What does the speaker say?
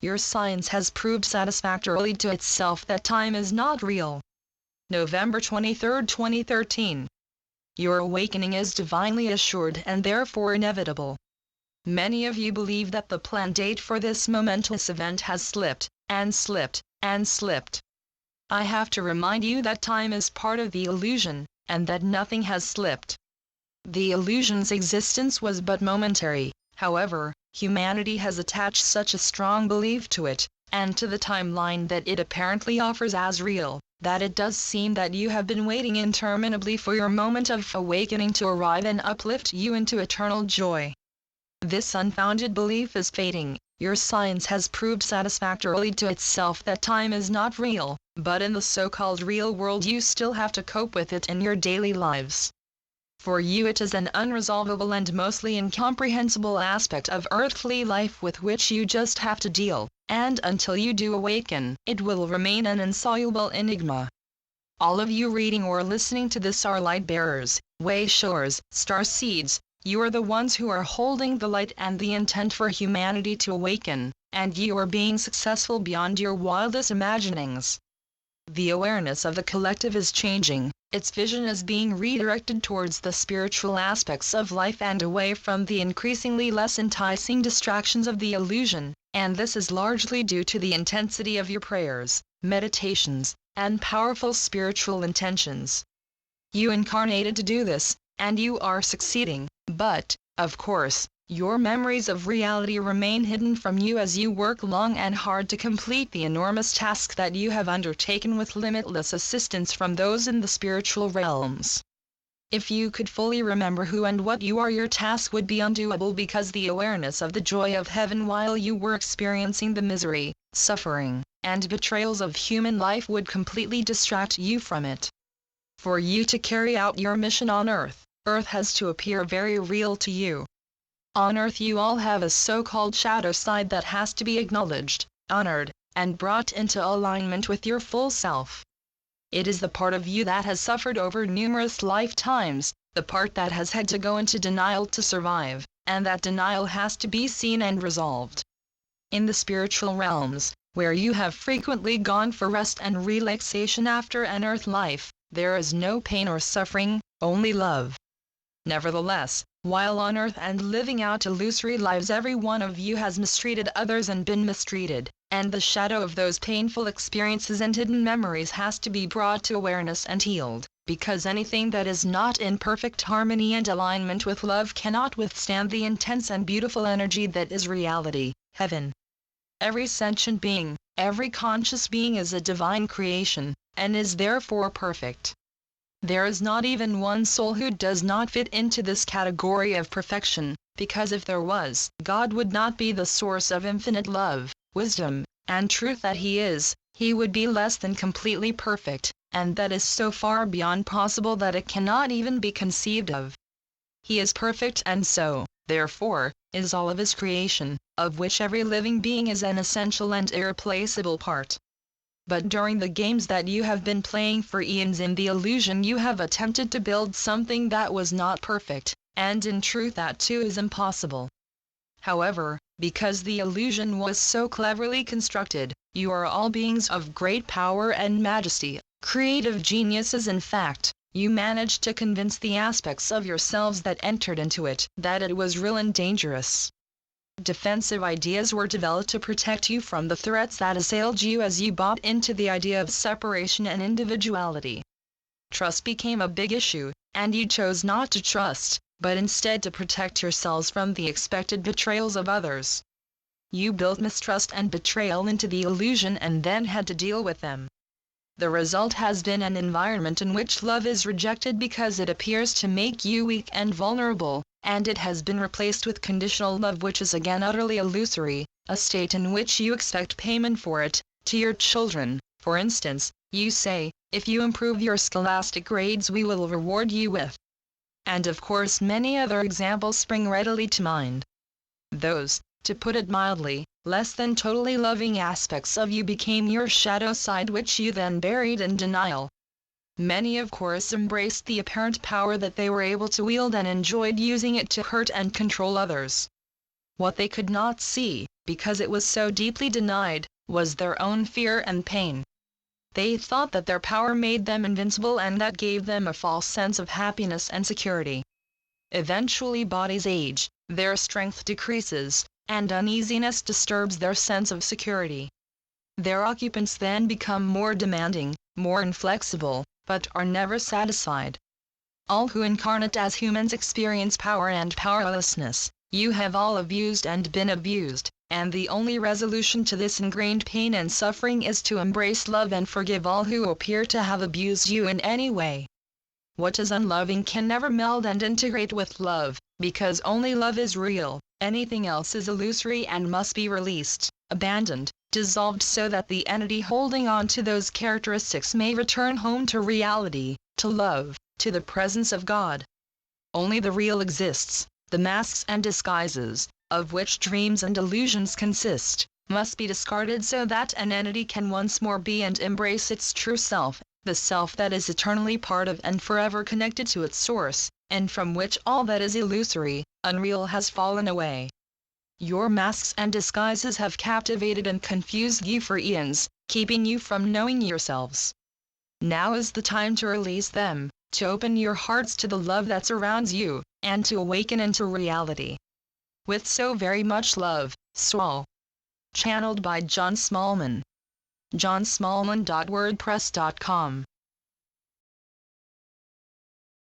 your science has proved satisfactorily to itself that time is not real. November 23, 2013. Your awakening is divinely assured and therefore inevitable. Many of you believe that the planned date for this momentous event has slipped, and slipped, and slipped. I have to remind you that time is part of the illusion, and that nothing has slipped. The illusion's existence was but momentary. However, humanity has attached such a strong belief to it, and to the timeline that it apparently offers as real, that it does seem that you have been waiting interminably for your moment of awakening to arrive and uplift you into eternal joy. This unfounded belief is fading. Your science has proved satisfactorily to itself that time is not real, but in the so-called real world you still have to cope with it in your daily lives. For you it is an unresolvable and mostly incomprehensible aspect of earthly life with which you just have to deal, and until you do awaken, it will remain an insoluble enigma. All of you reading or listening to this are light bearers, way showers, star seeds. You are the ones who are holding the light and the intent for humanity to awaken, and you are being successful beyond your wildest imaginings. The awareness of the collective is changing, its vision is being redirected towards the spiritual aspects of life and away from the increasingly less enticing distractions of the illusion, and this is largely due to the intensity of your prayers, meditations, and powerful spiritual intentions. You incarnated to do this, and you are succeeding, but, of course, your memories of reality remain hidden from you as you work long and hard to complete the enormous task that you have undertaken with limitless assistance from those in the spiritual realms. If you could fully remember who and what you are, your task would be undoable because the awareness of the joy of heaven while you were experiencing the misery, suffering, and betrayals of human life would completely distract you from it. For you to carry out your mission on Earth, Earth has to appear very real to you. On Earth you all have a so-called shadow side that has to be acknowledged, honored, and brought into alignment with your full self. It is the part of you that has suffered over numerous lifetimes, the part that has had to go into denial to survive, and that denial has to be seen and resolved. In the spiritual realms, where you have frequently gone for rest and relaxation after an Earth life, there is no pain or suffering, only love. Nevertheless, while on Earth and living out illusory lives, every one of you has mistreated others and been mistreated, and the shadow of those painful experiences and hidden memories has to be brought to awareness and healed, because anything that is not in perfect harmony and alignment with love cannot withstand the intense and beautiful energy that is reality, heaven. Every sentient being, every conscious being is a divine creation, and is therefore perfect. There is not even one soul who does not fit into this category of perfection, because if there was, God would not be the source of infinite love, wisdom, and truth that He is. He would be less than completely perfect, and that is so far beyond possible that it cannot even be conceived of. He is perfect, and so, therefore, is all of His creation, of which every living being is an essential and irreplaceable part. But during the games that you have been playing for eons in the illusion, you have attempted to build something that was not perfect, and in truth that too is impossible. However, because the illusion was so cleverly constructed, you are all beings of great power and majesty, creative geniuses. In fact, you managed to convince the aspects of yourselves that entered into it that it was real and dangerous. Defensive ideas were developed to protect you from the threats that assailed you as you bought into the idea of separation and individuality. Trust became a big issue, and you chose not to trust, but instead to protect yourselves from the expected betrayals of others. You built mistrust and betrayal into the illusion and then had to deal with them. The result has been an environment in which love is rejected because it appears to make you weak and vulnerable, and it has been replaced with conditional love, which is again utterly illusory, a state in which you expect payment for it. To your children, for instance, you say, if you improve your scholastic grades we will reward you with. And of course many other examples spring readily to mind. Those, to put it mildly, less than totally loving aspects of you became your shadow side, which you then buried in denial. Many of course embraced the apparent power that they were able to wield and enjoyed using it to hurt and control others. What they could not see, because it was so deeply denied, was their own fear and pain. They thought that their power made them invincible, and that gave them a false sense of happiness and security. Eventually bodies age, their strength decreases, and uneasiness disturbs their sense of security. Their occupants then become more demanding, more inflexible, but are never satisfied. All who incarnate as humans experience power and powerlessness. You have all abused and been abused, and the only resolution to this ingrained pain and suffering is to embrace love and forgive all who appear to have abused you in any way. What is unloving can never meld and integrate with love, because only love is real. Anything else is illusory and must be released, abandoned, dissolved, so that the entity holding on to those characteristics may return home to reality, to love, to the presence of God. Only the real exists. The masks and disguises, of which dreams and illusions consist, must be discarded so that an entity can once more be and embrace its true self, the self that is eternally part of and forever connected to its source, and from which all that is illusory, unreal has fallen away. Your masks and disguises have captivated and confused you for eons, keeping you from knowing yourselves. Now is the time to release them, to open your hearts to the love that surrounds you, and to awaken into reality. With so very much love, Saul. Channeled by John Smallman. johnsmallman.wordpress.com